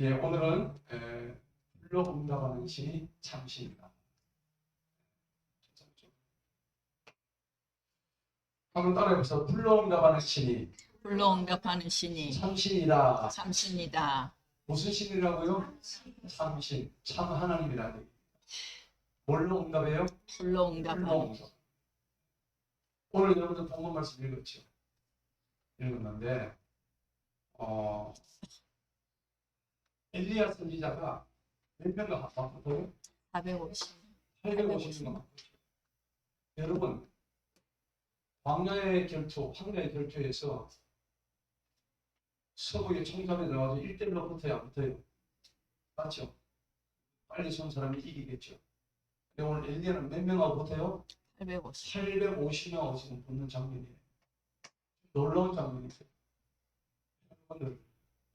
예, 오늘은 불로 응답하는 신이 참신이다. 한번 따라해보세요. 불로 응답하는 신이 불로 응답하는 신이 참신이다. 참신이다. 무슨 신이라고요? 참신, 참 하나님이라니. 뭘로 응답해요? 불로 불로 응답하는 응답. 오늘 여러분들 본문 말씀 읽었죠? 읽었는데 엘리야 선지자가 몇 명과 바꿨어요? 450. 850명 바꿨죠. 여러분, 황야의 결투에서 서부의 총잡에 들어가서 1대1로 붙어야 안 붙어요. 맞죠? 빨리 쏜 사람이 이기겠죠. 근데 오늘 엘리야는 몇 명하고 붙어요? 850. 850명하고 지금 붙는 장면이에요. 놀라운 장면이에요. 여러분들,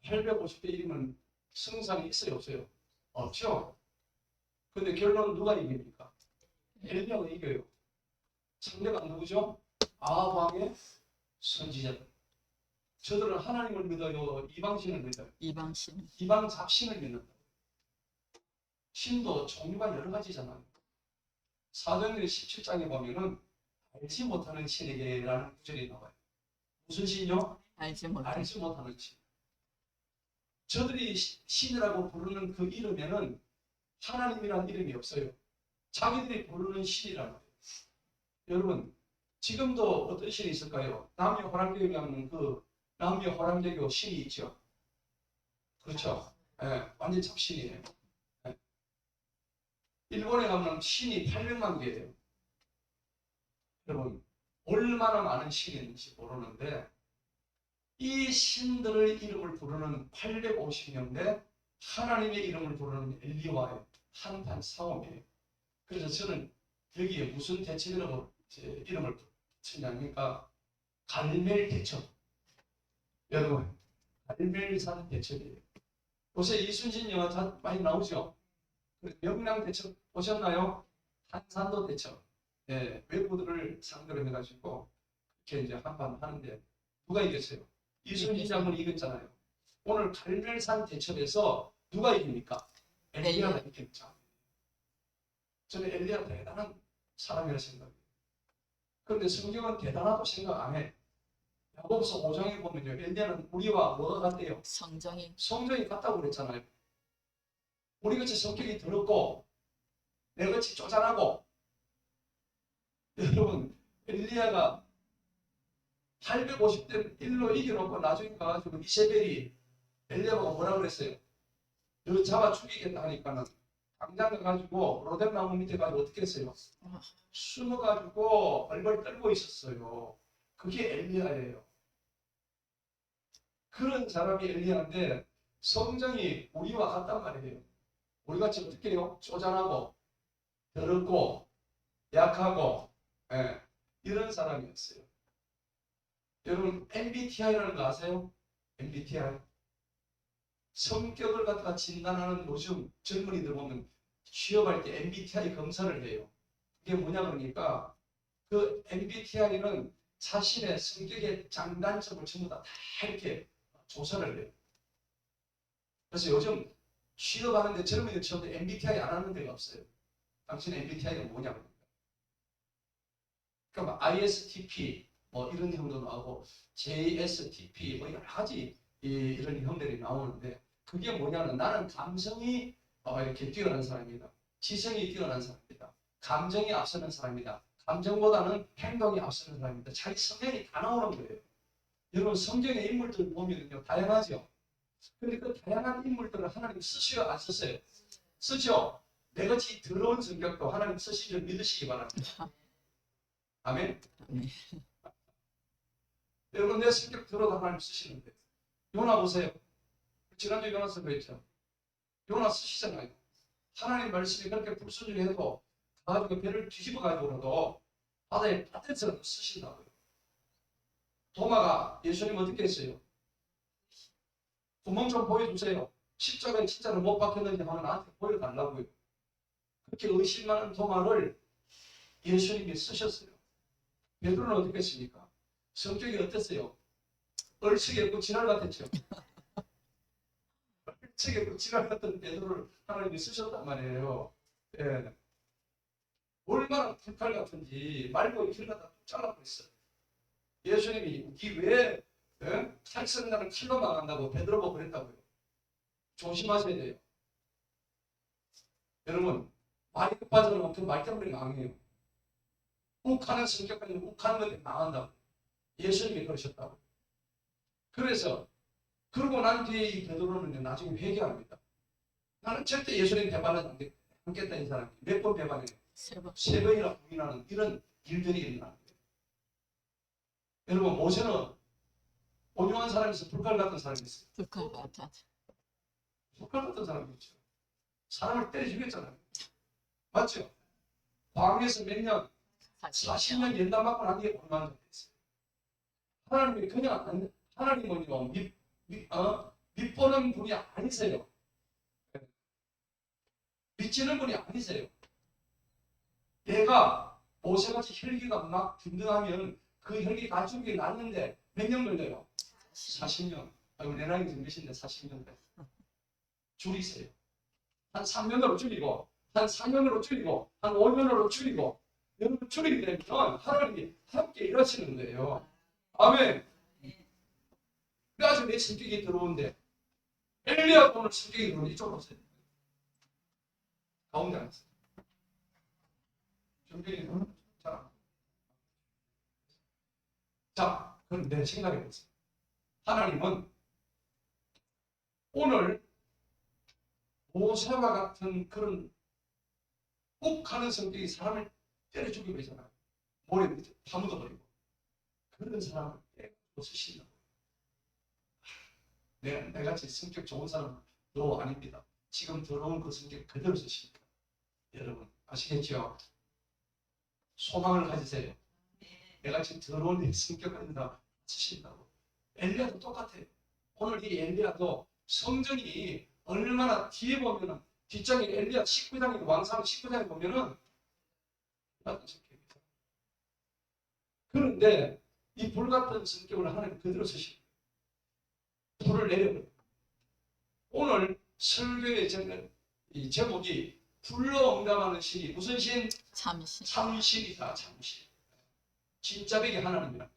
850대 1이면 승산이 있어요, 없어요? 없죠? 근데 결론은 누가 이깁니까? 엘리야가 이겨요. 상대가 누구죠? 아합왕의 선지자들. 저들은 하나님을 믿어요? 이방신을 믿어요? 이방신. 이방 잡신을 믿는다. 신도 종류가 여러 가지잖아요. 사도행전 17장에 보면은 알지 못하는 신에게라는 구절이 나와요. 무슨 신이요? 알지 못해. 알지 못하는 신. 저들이 신이라고 부르는 그 이름에는 하나님이라는 이름이 없어요. 자기들이 부르는 신이라는 거예요. 여러분, 지금도 어떤 신이 있을까요? 남미 호랑개교라는 그 남미 호랑개교 신이 있죠. 그렇죠? 예, 완전 잡신이에요. 예. 일본에 가면 신이 800만 개예요. 여러분, 얼마나 많은 신이 있는지 모르는데 이 신들의 이름을 부르는 850명대 하나님의 이름을 부르는 엘리와의 한판 싸움이에요. 그래서 저는 여기에 무슨 대첩이라고 이름을 붙이냐니까 갈멜 대첩. 여러분, 갈멜산 대첩이에요. 요새 이순신 영화 많이 나오죠? 명량 대첩 보셨나요? 한산도 대첩. 예, 외부들을 상대로 해가지고 이렇게 이제 한판 하는데 누가 이겼어요? 이순신 장군이 이겼잖아요. 오늘 갈멜산 대첩에서 누가 이깁니까? 엘리야가 이겼죠. 저는 엘리야 대단한 사람이라 생각해요. 그런데 성경은 대단하다고 생각 안 해. 야고보서 5장에 보면요, 엘리야는 우리와 뭐가 같대요? 성정이 같다고 그랬잖아요. 우리같이 성격이 더럽고 내같이 쪼잔하고. 여러분, 엘리야가 850대 1로 이겨놓고 나중에 가가지고 이세벨이 엘리야가 뭐라 그랬어요? 너 잡아 죽이겠다 하니까는 당장 가가지고 로뎀나무 밑에 가서 어떻게 했어요? 숨어가지고 벌벌 떨고 있었어요. 그게 엘리야예요. 그런 사람이 엘리야인데 성정이 우리와 같단 말이에요. 우리같이 어떻게 해요? 쪼잔하고 더럽고 약하고 이런 사람이었어요. 여러분, MBTI라는 거 아세요? MBTI. 성격을 갖다가 진단하는 요즘 젊은이들 보면 취업할 때 MBTI 검사를 해요. 그게 뭐냐 그러니까 그 MBTI는 자신의 성격의 장단점을 전부 다 이렇게 조사를 해요. 그래서 요즘 취업하는데 젊은이들 취업도 MBTI 안 하는 데가 없어요. 당신의 MBTI가 뭐냐고. 그러니까 ISTP 뭐 이런 형도 나오고 JSTP 뭐 여러 가지 이런 형들이 나오는데 그게 뭐냐면 나는 감성이 이렇게 뛰어난 사람이다. 지성이 뛰어난 사람이다. 감정이 앞서는 사람이다. 감정보다는 행동이 앞서는 사람이다. 자기 성향이 다 나오는 거예요. 여러분, 성경의 인물들 보면요 다양하죠. 근데 그 다양한 인물들을 하나님 쓰시요 안 쓰세요? 쓰죠. 내같이 더러운 성격도 하나님 쓰신 줄 믿으시기 바랍니다. 아멘. 여러분, 내 성격 들어도 하나님 쓰시는데 요나 보세요. 지난주에 요나서 그랬죠. 요나 쓰시잖아요. 하나님 말씀이 그렇게 불순종해도 가지고 배를 뒤집어 가지고라도 바다에 빠뜨려서 쓰신다고요. 도마가 예수님 어떻게 했어요? 구멍 좀 보여주세요. 십자가에 진짜로 못 박혔는지 하면 나한테 보여달라고요. 그렇게 의심 많은 도마를 예수님이 쓰셨어요. 베드로는 어떻게 했습니까? 성격이 어땠어요? 얼척이 없고 지랄 같았죠. 책에 지랄했던 베드로를 하나님이 쓰셨단 말이에요. 예. 얼마나 불칼 같은지 말고의 길 갖다 잘라버렸어요. 예수님이 우리 왜 칼쓴 나는 칼로 망한다고 베드로 보고 그랬다고요. 조심하셔야 돼요. 여러분 말이 급하잖아요. 그 말 때문에 망해요. 욱하는 성격까지 욱하는 건데 망한다고. 예수님이 그러셨다고. 그래서 그러고 난 뒤에 이 베드로는 나중에 회개합니다. 나는 절대 예수님 배반하지 않겠다 이 사람이. 몇 번 배반해요? 세 번. 세 번이나 부인하는 이런 일들이 일어나는 거예요. 여러분 모세는 온유한 사람이 있어 불칼 같은 사람이 있어요. 불칼 같아. 불칼 같은 사람이 있죠. 사람을 때려 죽였잖아요. 맞죠? 광야에서 몇 년? 40년 연단 받고 난 뒤에 얼마나 됐어요. 하나님이 그냥 하나님은요 밑보는 분이 아니세요. 믿지는 분이 아니세요. 내가 모세같이 혈기가 막 든든하면 그 혈기 가축이 났는데 몇 년 걸려요? 40년. 아이고 내 나이 좀 몇인데 40년 돼. 줄이세요. 한 3년으로 줄이고 한 4년으로 줄이고 한 5년으로 줄이고 여러분 줄이게 되면 하나님이 함께 일하시는 거예요. 아멘. 그래가지고 내 성격이 들어오는데 엘리야가 오늘 성격이 들어오는데 이쪽으로 오세요. 가운데 앉으세요. 준비는 자, 그럼 내 생각해 보세요. 하나님은 오늘 모세와 같은 그런 욱하는 성격이 사람을 때려 죽이고 있잖아요. 모래 밑에 파묻어버리고 그런 사람을 때려 쓰신다고. 내같이 성격 좋은 사람은 너 아닙니다. 지금 들어온 그 성격 그대로 쓰십니다. 여러분 아시겠죠? 소망을 가지세요. 내가 지금 들어온 내 성격 아니다 쓰신다고. 엘리야도 똑같아요. 오늘 이 엘리야도 성전이 얼마나 뒤에 보면은 뒷장에 엘리야 19장에 왕상 19장에 보면은 같은 성격입니다. 그런데 이 불같은 성격을 하나님 그대로 쓰십니다. 불을 내려버려요. 오늘 설교의 이 제목이 불로 응답하는 신이 무슨 신? 참신. 참신이다. 참신. 진짜 백이 하나님이라.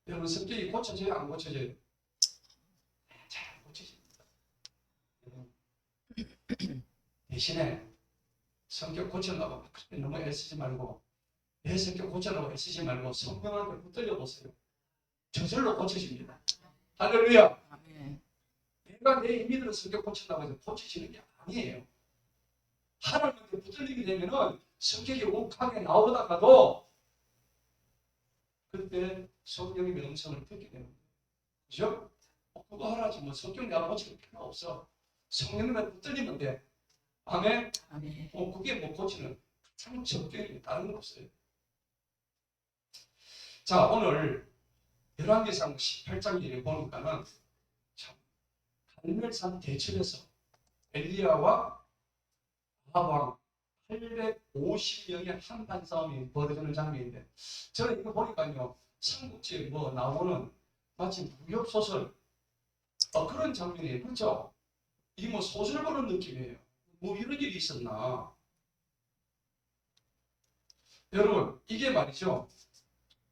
여러분 성격이 고쳐져요? 안 고쳐져요? 잘 안 고쳐집니다. 대신에 성격 고치려고 너무 애쓰지 말고 내 성격 고치려고 애쓰지 말고 성령한테 붙들려 보세요. 저절로 고쳐집니다. 할렐루야. 아멘. 내가 내 힘이들은 성격 고친다고 해서 고쳐지는 게 아니에요. 하나님한테 붙들리게 되면은 성격이 욱하게 나오다가도 그때 성령님의 음성을 듣게 됩니다. 그죠? 그거 하라지 뭐 성격 내가 고칠 필요 없어. 성령님한테 붙들리면 돼. 아멘? 아멘. 그게 뭐 고치는 참 성격이 다른 거 없어요. 자, 오늘 열왕기상 18장에 보니까는 참 갈멜산 대첩에서 엘리야와 아합 850명의 한판 싸움이 벌어지는 장면인데 저는 이거 보니까요 삼국지에 뭐 나오는 마치 무협 소설 그런 장면이에요. 그렇죠? 이게 뭐 소설 보는 느낌이에요. 뭐 이런 일이 있었나? 여러분 이게 말이죠.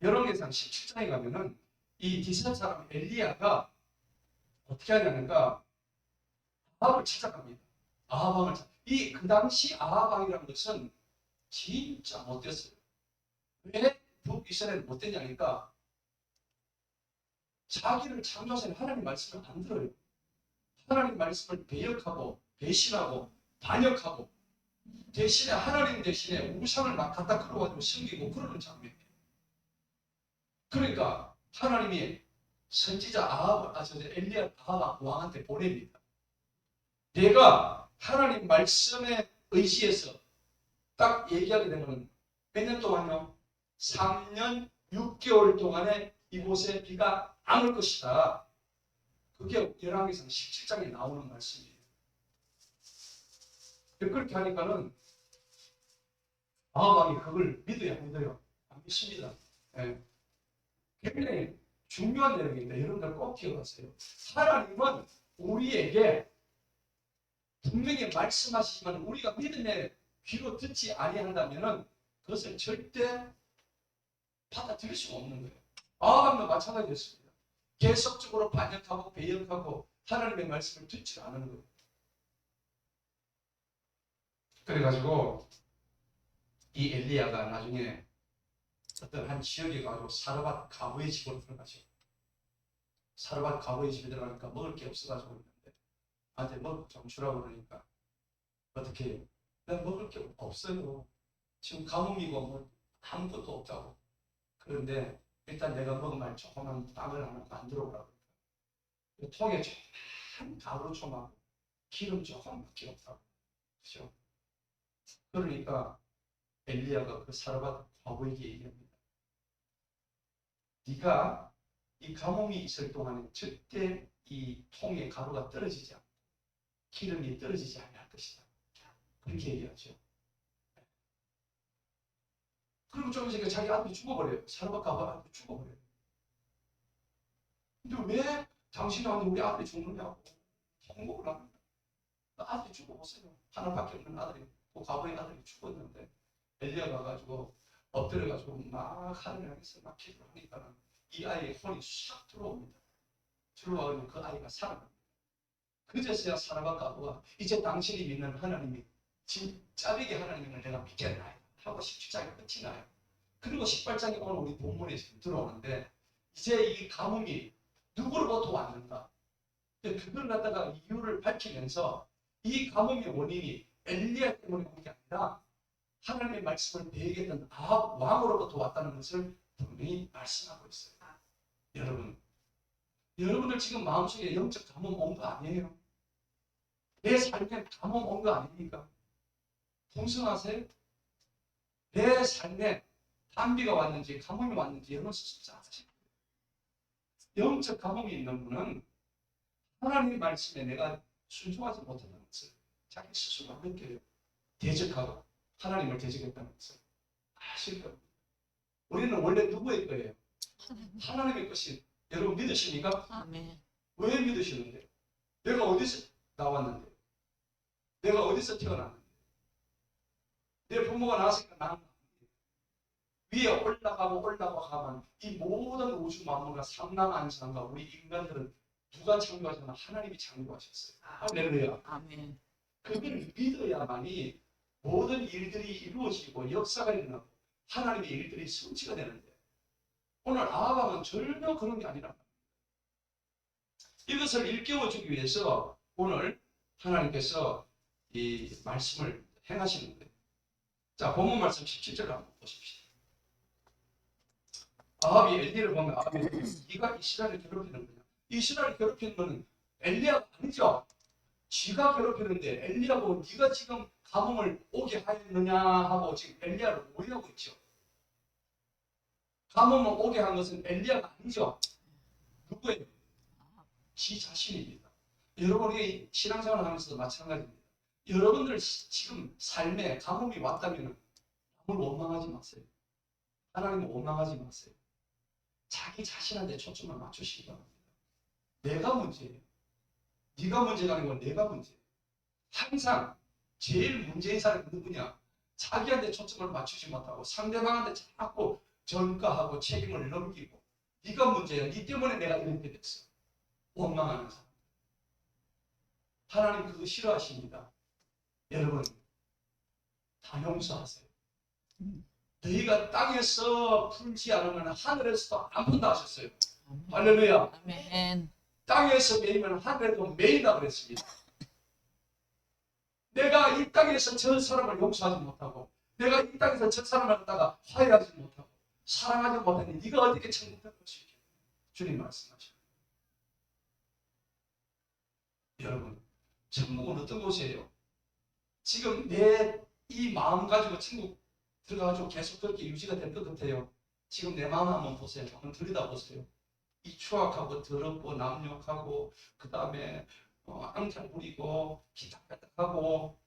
열왕기상 17장에 가면은 이 디스라 사람 엘리야가 어떻게 하냐니까 아합을 찾아갑니다. 아합왕을 그 당시 아합왕이라는 것은 진짜 못됐어요. 왜 북이스라엘 못됐냐니까 자기를 창조하신 하나님 말씀을 안 들어요. 하나님 말씀을 배역하고 배신하고 반역하고 대신에 하나님 대신에 우상을 막 갖다 끌어가지고 섬기고 그러는 장면이에요. 그러니까 하나님이 선지자 엘리야 아합 왕한테 보냅니다. 내가 하나님 말씀에 의지해서 딱 얘기하게 되면 몇 년 동안요? 3년 6개월 동안에 이곳에 비가 안 올 것이다. 그게 열왕기상 17장에 나오는 말씀이에요. 그렇게 하니까는 아합 왕이 그걸 믿어요? 안 믿어요? 안 믿습니다. 예. 굉장히 중요한 내용인데 여러분들 꼭 기억하세요. 하나님은 우리에게 분명히 말씀하시지만 우리가 믿음의 귀로 듣지 아니한다면은 그것을 절대 받아들일 수가 없는 거예요. 아합도 마찬가지였습니다. 계속적으로 반역하고 배역하고 하나님의 말씀을 듣지 않은 거예요. 그래가지고 이 엘리야가 나중에 어떤 한 지역에 가서 사르밧 가부의 집으로 들어가죠. 사르밧 가부의 집에 들어가니까 먹을 게 없어가지고 있는데 나한테 먹을 좀 주라고 그러니까 어떻게 해요? 내가 먹을 게 없어요. 지금 가뭄이고 뭐 아무것도 없다고. 그런데 일단 내가 먹을 만 조그만 빵을 하나 만들어 오라고. 통에 조그만 가루 좀하고 기름 조금밖에 없다고. 그죠? 그러니까 엘리야가 그 사르밧 과부에게 얘기합니다. 네가 이 가뭄이 있을 동안에 절대 이 통에 가루가 떨어지지 않고 기름이 떨어지지 않을 것이다. 그렇게 얘기하죠. 그리고 좀 있으니까 자기 아들이 죽어버려요. 사르밧 과부 아들이 죽어버려요. 근데 왜 당신이 왔는데 우리 아들이 죽느냐고 통곡을 합니다. 아들이 죽어보세요. 하나밖에 없는 아들이 그 과부의 아들이 죽었는데 엘리야가 가가지고 엎드려가지고 막 하늘을 향해서 막 기도를 하니까 이 아이의 혼이 싹 들어옵니다. 들어와가지고 그 아이가 살아납니다. 그제서야 사르밧 과부가 이제 당신이 믿는 하나님이 진짜되게 하나님을 내가 믿겠나요? 하고 17장이 끝이 나요. 그리고 18장이 오늘 우리 본문에 지금 들어오는데 이제 이 가뭄이 누구로부터 왔는가? 그걸 갖다가 이유를 밝히면서 이 가뭄의 원인이 엘리야 때문에 온 게 아니라 하나님의 말씀을 배역했던 아합 왕으로부터 왔다는 것을 분명히 말씀하고 있어요. 여러분들 지금 마음속에 영적 가뭄 온 거 아니에요? 내 삶에 가뭄 온 거 아닙니까? 풍성하세요? 내 삶에 단비가 왔는지 가뭄이 왔는지 여러분 스스로 아세요? 영적 가뭄이 있는 분은 하나님의 말씀에 내가 순종하지 못한다는 것을 자기 스스로 느껴요. 대적하고 하나님을 대적했다는 것을 아실 겁니다. 우리는 원래 누구의 거예요? 하나님의 것이 여러분 믿으십니까? 아멘. 왜 믿으시는데? 내가 어디서 나왔는데? 내가 어디서 태어났는데? 내 부모가 나왔으니까 나는 위에 올라가고 가면 이 모든 우주 만물과 삼라만상과 우리 인간들은 누가 창조하셨나? 하나님이 창조하셨어요. 할렐루야. 아멘. 그걸 믿어야만이 모든 일들이 이루어지고 역사가 일어나고 하나님의 일들이 성취가 되는데 오늘 아합은 전혀 그런 게 아니라 이것을 일깨워주기 위해서 오늘 하나님께서 이 말씀을 행하시는 거예요. 자, 본문 말씀 17절을 한번 보십시오. 아합이 엘리야를 보면 아합이 네가 이스라엘을 괴롭히는 거냐? 이스라엘을 괴롭히는 것은 엘리야가 아니죠. 지가 괴롭히는데 엘리야고 네가 지금 가뭄을 오게 하였느냐 하고 지금 엘리야를 오해하고 있죠. 가뭄을 오게 한 것은 엘리야가 아니죠. 누구예요? 지 자신입니다. 여러분이 신앙생활을 하면서도 마찬가지입니다. 여러분들 지금 삶에 가뭄이 왔다면 남을 원망하지 마세요. 하나님을 원망하지 마세요. 자기 자신한테 초점을 맞추시기 바랍니다. 내가 문제예요. 네가 문제가 아니고 내가 문제예요. 항상 제일 문제인 사람이 누구냐? 자기한테 초점을 맞추지 못하고 상대방한테 자꾸 전가하고 책임을 넘기고 네가 문제야. 네 때문에 내가 이렇게 됐어. 원망하는 사람. 하나님 그거 싫어하십니다. 여러분 다 용서하세요. 너희가 땅에서 풀지 않으면 하늘에서도 안 푼다 하셨어요. 할렐루야. 아멘. 땅에서 매이면 하늘에도 매인다 그랬습니다. 내가 이 땅에서 저 사람을 용서하지 못하고 내가 이 땅에서 저 사람을 갖다가 화해하지 못하고 사랑하지 못하니 네가 어떻게 천국에 갈 수 있겠냐. 주님 말씀하십니다. 여러분 천국은 어떤 곳이에요? 지금 내 이 마음 가지고 천국 들어가가지고 계속 그렇게 유지가 될 것 같아요. 지금 내 마음 한번 보세요. 한번 들여다보세요. 이 추악하고 더럽고 남욕하고 그 다음에 앙탈 부리고 기딱기딱하고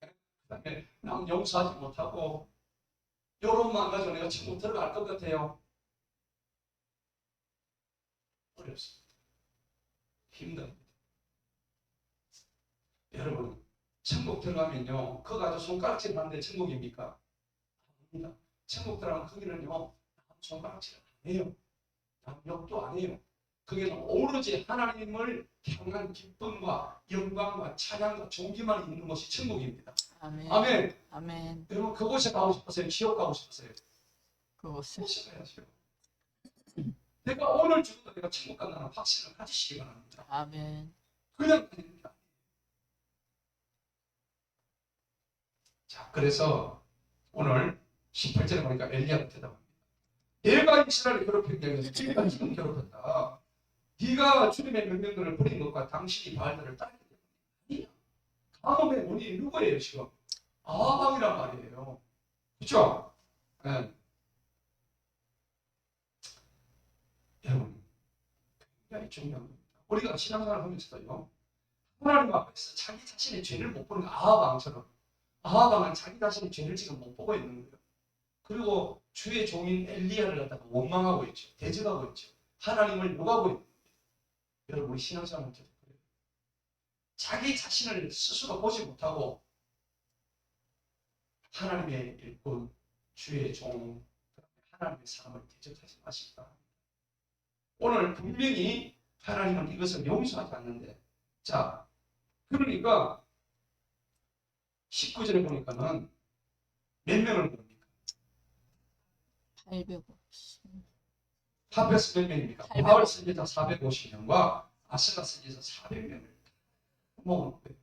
그 다음에 남 용서하지 못하고 요런 마음 가지고 내가 천국 들어갈 것 같아요. 어렵습니다. 힘듭니다. 여러분, 천국 들어가면요, 그거 가지고 손가락질 하는데 천국입니까? 아닙니다. 천국 들어가면 거기는요, 손가락질 안 해요. 욕도 안 해요. 거기는 오로지 하나님을 향한 기쁨과 영광과 찬양과 존귀만 있는 곳이 천국입니다. 아멘. 아멘. 아멘. 여러분, 그곳에 가고 싶으세요? 지옥 가고 싶으세요? 그곳에. 그곳에 가야죠. 내가 오늘 죽어도 내가 천국 간다는 확신을 가지시기 바랍니다. 아멘. 그냥 아닙니다. 자, 그래서 오늘 18절에 보니까 엘리야가 대답합니다. 내가 이스라엘을 괴롭힌 게 아니라 네가 지금 괴롭혔다. 네가 주님의 명령들을 버린 것과 당신이 바알들을 따르기 때문에 아니야. 가뭄의 원인이 누구예요 지금? 아합이란 말이에요. 그렇죠? 네. 여러분, 굉장히 중요한 겁니다. 우리가 신앙생활 하면서도요, 하나님 앞에서 자기 자신의 죄를 못 보는 아합왕처럼, 아합왕은 자기 자신의 죄를 지금 못 보고 있는 거예요. 그리고 주의 종인 엘리야를 갖다가 원망하고 있죠. 대적하고 있죠. 하나님을 욕하고 있는 거예요. 여러분, 우리 신앙생활 할 때도 그래요. 자기 자신을 스스로 보지 못하고 하나님의 일꾼, 주의 종, 하나님의 사람을 대적하지 마시기 바랍니다. 오늘 분명히 하나님은 이것을 용서하지 않는데, 자, 그러니까 19절에 보니까는 몇 명을 부릅니까? 850. 합해서 몇 명입니까? 850. 바알 선지자 450명과 아스가 선지자 400명을 모은 거예요.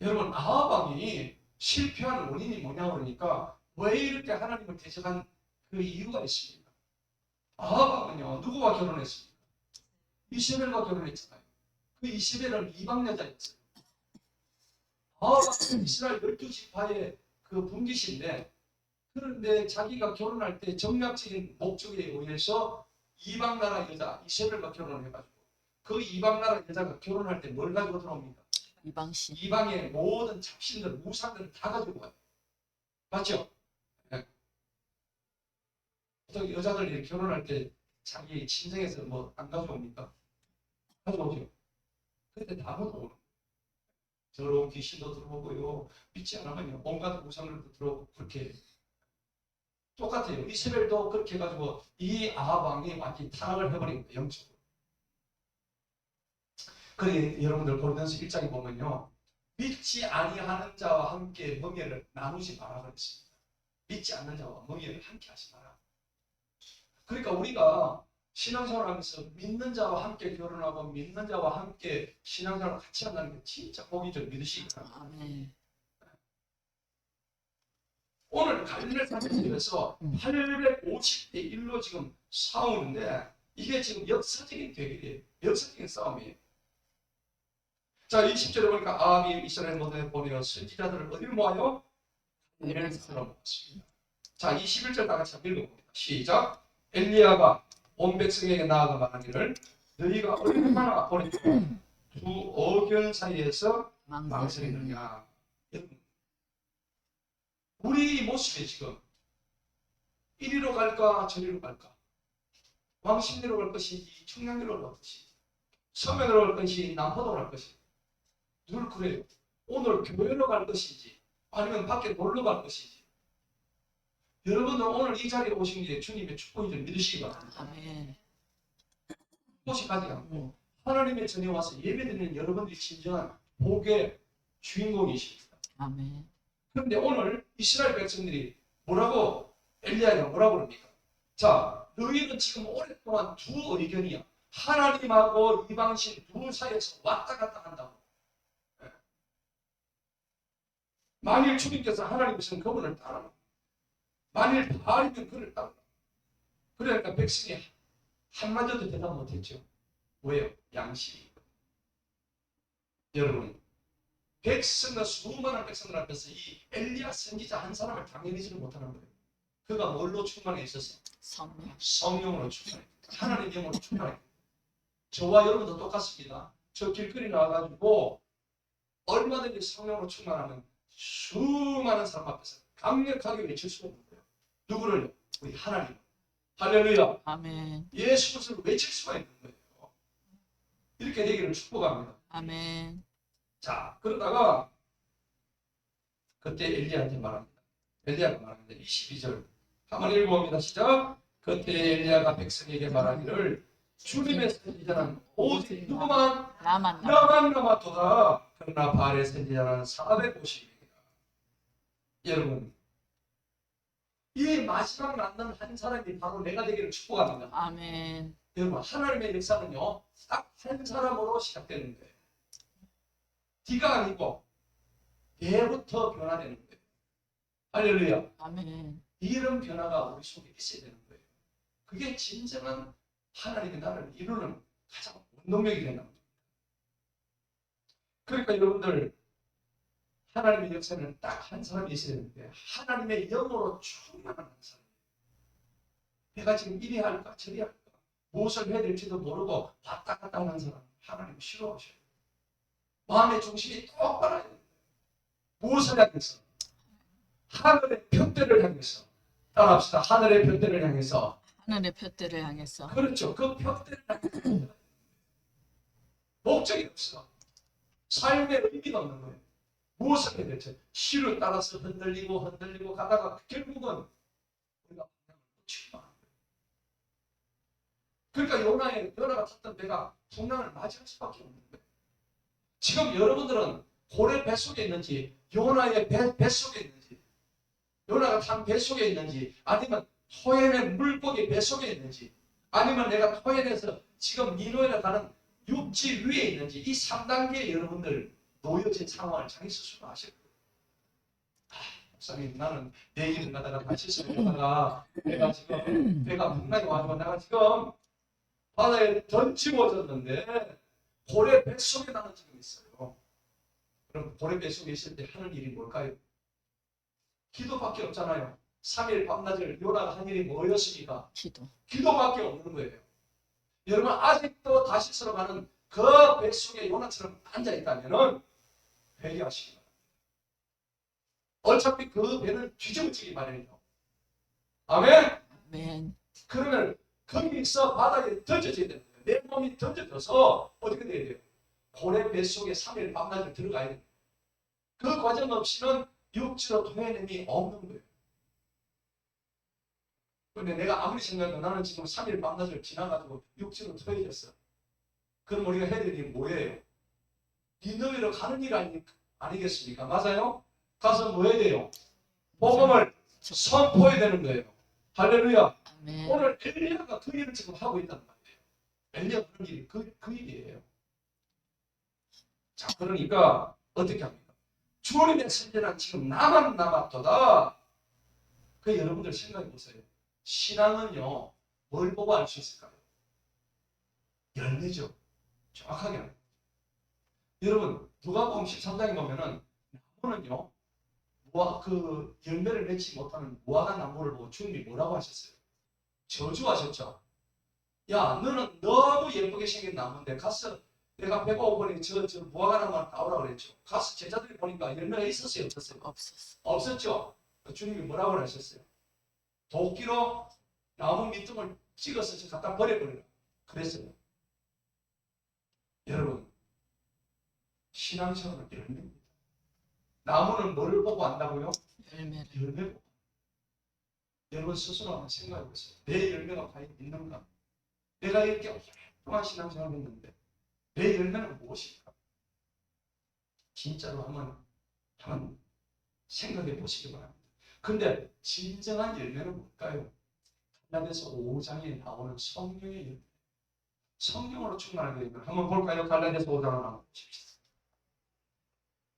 여러분, 아합왕이 실패한 원인이 뭐냐 그러니까 왜 이렇게 하나님을 대적한 그 이유가 있습니다. 아합왕은요, 누구와 결혼했습니까? 이세벨과 결혼했잖아요. 그 이세벨은 이방 여자였어요. 아합왕은 이스라엘 12지파의 그 분기신데, 그런데 자기가 결혼할 때 정략적인 목적에 의해서 이방 나라 여자 이세벨과 결혼을 해가지고 그 이방 나라 여자가 결혼할 때 뭘 가지고 들어옵니까? 이방신. 이방의 모든 잡신들, 우상들을 다 가지고 와요. 맞죠? 네. 보통 여자들이 결혼할 때 자기 친정에서 뭐 안 가져옵니까? 가져오죠. 그때 다 묻어오는. 더러운 귀신도 들어오고요. 믿지 않으면 온갖 우상들도 들어오고 그렇게 똑같아요. 이세벨도 그렇게 해가지고 이 아합 왕이 완전히 타락을 해버린 거예요. 영적으로. 그래 여러분들 고린도서 1장에 보면요, 믿지 아니하는 자와 함께 멍에를 나누지 마라 그랬습니다. 믿지 않는 자와 멍에를 함께 하지 마라. 그러니까 우리가 신앙생활하면서 믿는 자와 함께 결혼하고 믿는 자와 함께 신앙생활을 같이 한다는 게 진짜 복이 좀 믿으시기 바랍니다. 아멘. 오늘 갈릴리 사태에서 850대 1로 지금 싸우는데 이게 지금 역사적인 대결이에요. 역사적인 싸움이에요. 자, 20절에 보니까 아합이 이스라엘 모두에 보내어 선지자들을 어디로 모아요? 갈릴리로 모았습니다. 자, 21절 다 같이 한번 읽어봅니다. 시작. 엘리야가 온 백성에게 나아가 말하기를 너희가 얼마나 오랫 동안 두 어견 사이에서 망설이느냐. 여러분, 우리 모습이 지금 이리로 갈까 저리로 갈까, 왕십리로 갈 것인지 청량리로 갈 것인지 서면으로 갈 것인지 남포도로 갈 것인지 늘 그래요. 오늘 교회로 갈 것인지 아니면 밖에 놀러 갈 것인지. 여러분들 오늘 이 자리에 오신 게 주님의 축복인 줄 믿으시기 바랍니다. 아멘. 그것이 가지 않고 하나님의 전에 와서 예배드리는 여러분들이 진정한 복의 주인공이십니다. 아멘. 그런데 오늘 이스라엘 백성들이 뭐라고, 엘리야가 뭐라고 그럽니까? 자, 너희는 지금 오랫동안 두 의견이야. 하나님하고 이방신 두 사이에서 왔다 갔다 한다고. 만일 주님께서 하나님께서는 그분을 따르라, 만일 바알이면 그를 따르라. 그러니까 백성이 한마디도 대답 못했죠. 왜요? 양심이. 여러분, 백성과 수많은 백성들 앞에서 이 엘리야 선지자 한 사람을 당연히지를 못하는 거예요. 그가 뭘로 충만해 있었어요? 성령. 성령으로 충만해. 하나님의 영으로 충만해. 저와 여러분도 똑같습니다. 저 길거리 나와가지고 얼마든지 성령으로 충만하면 수많은 사람 앞에서 강력하게 외칠 수가 있는 거예요. 누구를? 우리 하나님. 할렐루야. 아멘. 예수 그리스도를 외칠 수가 있는 거예요. 이렇게 되기를 축복합니다. 아멘. 자, 그러다가 그때 엘리야한테 말합니다. 엘리야가 말합니다. 22절 한번 읽어봅니다. 시작. 그때 엘리야가 백성에게 말하기를 주님의 선지자는 오직 누구만 나만 나만 남았도다. 그러나 바알의 선지자는 450명이다. 여러분, 이 마지막 남는 한 사람이 바로 내가 되기를 축복합니다. 아멘. 여러분, 하나님의 역사는요 딱 한 사람으로 시작되는 거예요. D가 아니고 B부터 변화되는 거예요. 할렐루야. 아멘. 이런 변화가 우리 속에 있어야 되는 거예요. 그게 진정한 하나님의 나라를 이루는 가장 원동력이 되는 겁니다. 그러니까 여러분들, 하나님의 역사는 딱 한 사람이 있어야 되는데 하나님의 영으로 충만한 한 사람. 내가 지금 이리 할까 저리 할까 무엇을 해야 될지도 모르고 왔다 갔다 하는 사람 하나님 싫어하셔요. 마음의 중심이 똑바로 해야 됩니다. 무엇을 향해서? 하늘의 표대를 향해서. 따라합시다. 하늘의 표대를 향해서. 하늘의 표대를 향해서. 그렇죠. 그 표대를 향해서. 목적이 없어. 삶의 의미가 없는 거예요. 무엇을 해야 될지. 시를 따라서 흔들리고 가다가 결국은 우리가 놓치고 마는 거예요. 그러니까 요나가 탔던 배가 풍랑을 맞이할 수밖에 없는 거예요. 지금 여러분들은 고래 뱃속에 있는지 요나의 뱃속에 있는지 요나가 탄 뱃속에 있는지 아니면 토엔의 물고기 뱃속에 있는지 아니면 내가 토엔에서 지금 니노에 가는 육지 위에 있는지 이 3단계에 여러분들 놓여진 상황을 자기 스스로 아실 거예요. 목사님, 나는 내 일을 가다가 다시 쓰다가 내가 지금 배가 풍랑이 와서 내가 지금 바다에 던지워졌는데 고래 뱃속에 나는 지금 있어요. 그럼 고래 뱃속에 있을 때 하는 일이 뭘까요? 기도밖에 없잖아요. 3일 밤낮을 요나가 한 일이 뭐였습니까? 기도밖에 없는 거예요. 여러분, 아직도 다시스로 가는 그 뱃속에 요나처럼 앉아있다면 회개하시기 바랍니다. 어차피 그 배는 뒤집어지기 마련이죠. 아멘? 아멘. 그러면 거기서 바다에 던져져야 됩니다. 내 몸이 던져져서 어떻게 돼야 돼요? 고래 뱃속에 3일 밤낮을 들어가야 됩니다. 그 과정 없이는 육지로 토해냄이 없는 거예요. 그런데 내가 아무리 생각해도 나는 지금 3일 밤낮을 지나가지고 육지로 토해졌어. 그럼 우리가 해야 될 일이 뭐예요? 니느웨로 가는 일 아니겠습니까? 맞아요? 가서 뭐 해야 돼요? 복음을 선포해야 되는 거예요. 할렐루야. 아멘. 오늘 엘리야가 그 일을 지금 하고 있단 말이에요. 엘리야가 하는 일이 그 일이에요. 자, 그러니까 어떻게 합니까? 주님의 선지자는 지금 나만 남았도다. 그 여러분들 생각해 보세요. 신앙은요, 뭘 보고 알 수 있을까요? 열매죠. 정확하게 합니다. 여러분, 누가복음 13장에 보면은 나무는요, 그 열매를 맺지 못하는 무화과 나무를 보고 주님이 뭐라고 하셨어요? 저주하셨죠. 야, 너는 너무 예쁘게 생긴 나무인데 가서 내가 배가 고프니 저 무화과 나무를 따오라고 그랬죠. 가서 제자들이 보니까 열매가 있었어요, 없었어요? 없었어. 없었죠. 주님이 뭐라고 하셨어요? 도끼로 나무 밑둥을 찍어서 갖다 버려버려라. 그랬어요. 여러분, 신앙생활은 열매입니다. 나무는 뭐를 보고 안다고요? 열매를. 열매 보고. 여러분 스스로 한번 생각해 보세요. 내 열매가 과연 있는가? 내가 이렇게 오랫동안 신앙생활을 했는데 내 열매는 무엇일까? 진짜로 한번 생각해 보시기 바랍니다. 근데 진정한 열매는 뭘까요? 갈라디아서 5장에 나오는 성령의 열매. 성령으로 충만하게 되면 한번 볼까요? 갈라디아서 5장을 한번 보십시오.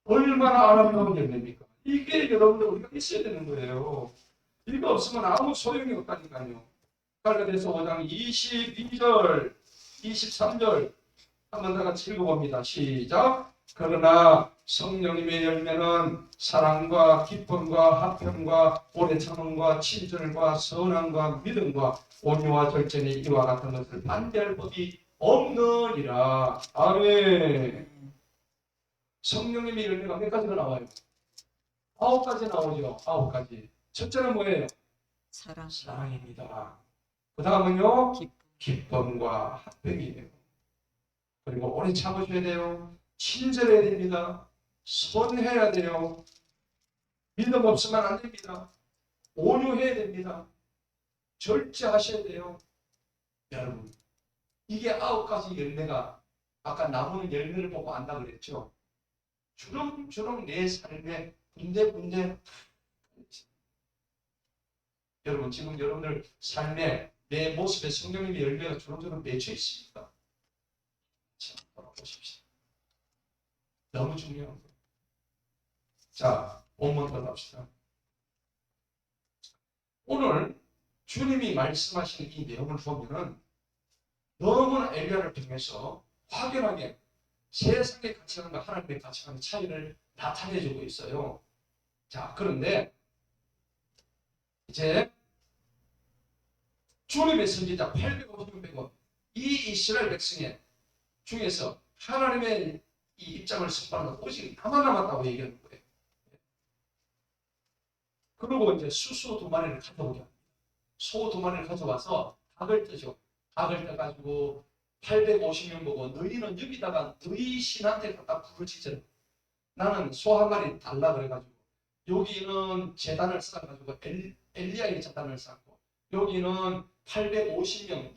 얼마나 아름다운 열매입니까? 이게 여러분들 우리가 있어야 되는 거예요. 이거 없으면 아무 소용이 없다니까요. 갈라디아서 5장 22절, 23절 한번 다 같이 읽어봅니다. 시작. 그러나 성령님의 열매는 사랑과 기쁨과 화평과 오래 참음과 친절과 선함과 믿음과 온유와 절제니 이와 같은 것을 반대할 법이 없느니라. 아멘. 성령님의 열매가 몇 가지가 나와요? 9가지 나오죠. 9가지. 첫째는 뭐예요? 사랑. 사랑입니다. 그 다음은요? 기쁨. 기쁨과 화평이에요. 그리고 오래 참으셔야 돼요. 친절해야 됩니다. 선해야 돼요. 믿음 없으면 안 됩니다. 온유해야 됩니다. 절제하셔야 돼요. 여러분, 이게 9가지 열매가 아까 나무는 열매를 보고 안다 그랬죠. 주렁주렁 내 삶에 군데군데 여러분 지금 여러분들 삶에 내 모습에 성령님의 열매가 주렁주렁 맺혀 있습니까? 자, 보십시오. 너무 중요한 거예요. 자, 본문 들어갑시다. 오늘 주님이 말씀하시는 이 내용을 보면은 너무나 엘리야를 통해서 확연하게 세상의 가치관과 하나님의 가치관의 차이를 나타내주고 있어요. 자, 그런데 이제 주님의 선지자 850명 이 이스라엘 백성의 중에서 하나님의 이 입장을 선포하는 오직 나만 남았다고 얘기하는 거예요. 그리고 이제 수소 2마리를 가져오게 합니다. 소 2마리를 가져와서 닭을 뜨죠. 닭을 떠가지고 850명 보고 너희는 여기다가 너희 신한테 갖다 부르짖으라. 나는 소 1마리 달라 그래가지고 여기는 제단을 쌓아가지고 엘리야의 제단을 쌓고 여기는 850명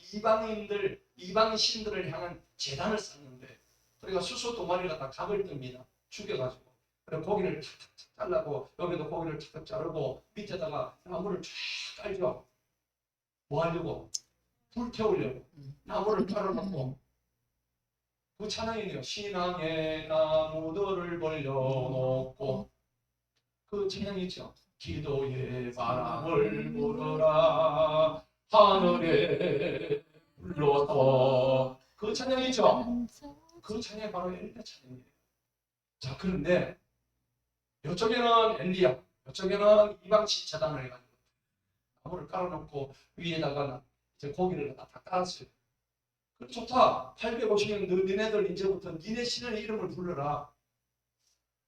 이방 신들을 향한 제단을 쌓는데 그러니까 수소 2마리가 다 각을 뜹니다. 죽여가지고 그리고 고기를 탁탁 잘라고 여기도 고기를 탁탁 자르고 밑에다가 나무를 쫙 깔죠. 뭐 하려고? 불 태우려고 나무를 깔아놓고 그 찬양이네요. 신앙의 나무들을 벌려놓고 그 찬양이 있죠. 기도의 바람을 불어라 하늘에 불러서 그 찬양이죠. 그 찬양이 바로 엘리야 찬양이에요. 자, 그런데 이쪽에는 엘리야, 이쪽에는 이방신 제단을 해가지고 나무를 깔아놓고 위에다가 이제 고기를 다 깔았어요. 그래, 좋다. 850년 너희네들 이제부터 니네 신의 이름을 불러라.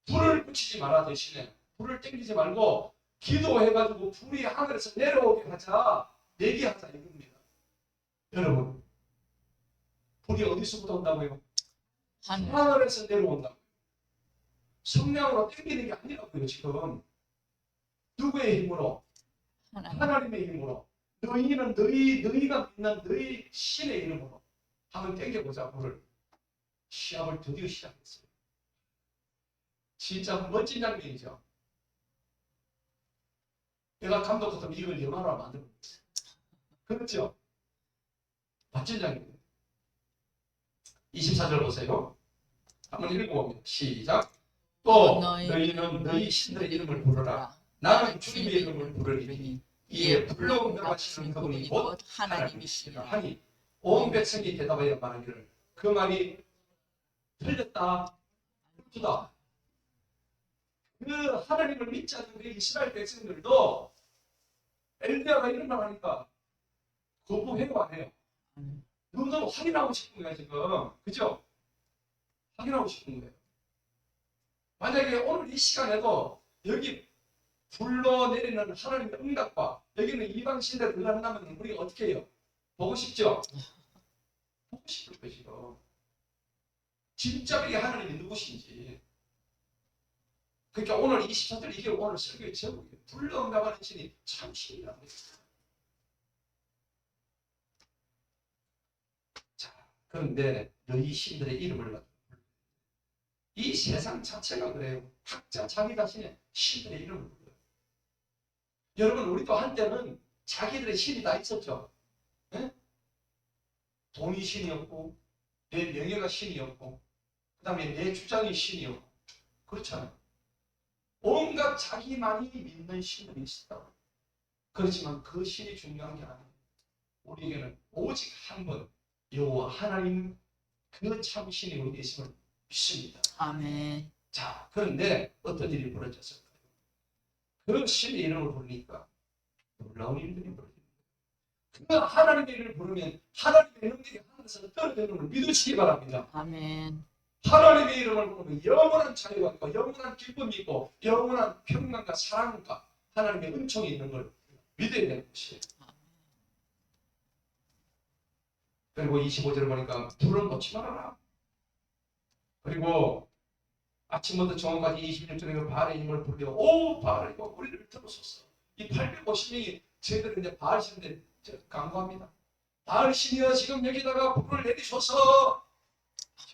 불을 붙이지 마라. 대신에 불을 땡기지 말고 기도해가지고 불이 하늘에서 내려오게 하자. 내게 하자 이겁니다. 여러분, 불이 어디서부터 온다고요? 하늘에서 내려온다고요. 성령으로 땡기는 게 아니라고요. 지금 누구의 힘으로? 하나님의 힘으로. 너희는 너희가 믿는 너희 신의 이름으로 한번 땡겨보자. 불을. 시합을 드디어 시작했어요. 진짜 멋진 장면이죠. 내가 감독 같으면 이걸 영화로 만들고 있어요. 그렇죠? 멋진 장면이에요. 24절 보세요. 한번 읽어봅니다. 시작. 또 너희는 너희 신들의 이름을 부르라. 나는 주님의 이름을 부르리니 이에 불러 응답하시는 그분이 곧 하나님이시라 하니 온 백성이 대답하여 말하기를 그 말이 틀렸다. 슬프다. 그 하나님을 믿지 않는 그 이스라엘 백성들도 엘리야가 이런 말 하니까 거부해요, 안 해요? 너무 확인하고 싶은 거야 지금. 그죠? 확인하고 싶은 거예요. 만약에 오늘 이 시간에도 여기 불러내리는 하나님의 응답과 여기는 이방 신대를 들어간다면 우리 어떻게 해요? 보고 싶죠? 보고 싶을 것이요. 진짜 이게 하나님이 누구신지. 그러니까 오늘 24절 이게 오늘 설교의 제목이에요. 불러 응답하는 신이 참 신이라는 거예요. 자, 그런데 너희 신들의 이름을 가지고 이 세상 자체가 그래요. 각자 자기 자신의 신들의 이름을 불러요. 여러분 우리도 한때는 자기들의 신이 다 있었죠. 네? 돈이 신이었고 내 명예가 신이었고 그 다음에 내 주장이 신이었고 그렇잖아요. 온갖 자기만이 믿는 신들이 있었다고. 그렇지만 그 신이 중요한 게 아니에요. 우리에게는 오직 한 분 여호와 하나님 그 참 신이 우리에게 있음을 믿습니다. 아멘. 자, 그런데 어떤 일이 벌어졌을까요? 그 신의 이름을 부르니까 놀라운 일들이 벌어집니다. 그 하나님의 이름을 부르면 하나님의 능력이 하늘에서 떨어지는 걸 믿으시기 바랍니다. 아멘. 하나님의 이름을 부르면 영원한 자유가 있고 영원한 기쁨이 있고 영원한 평강과 사랑과 하나님의 은총이 있는 걸 믿어야 되는 것이에요. 그리고 25절을 보니까 불을 놓지 말아라. 그리고 아침부터 저녁까지 26절에 바알의 힘을 불려 오 바알 이거 우리를 들어서서 이 850명이 저희들 이제 바알 신인데 강구합니다. 바알 신이여 지금 여기다가 불을 내리셔서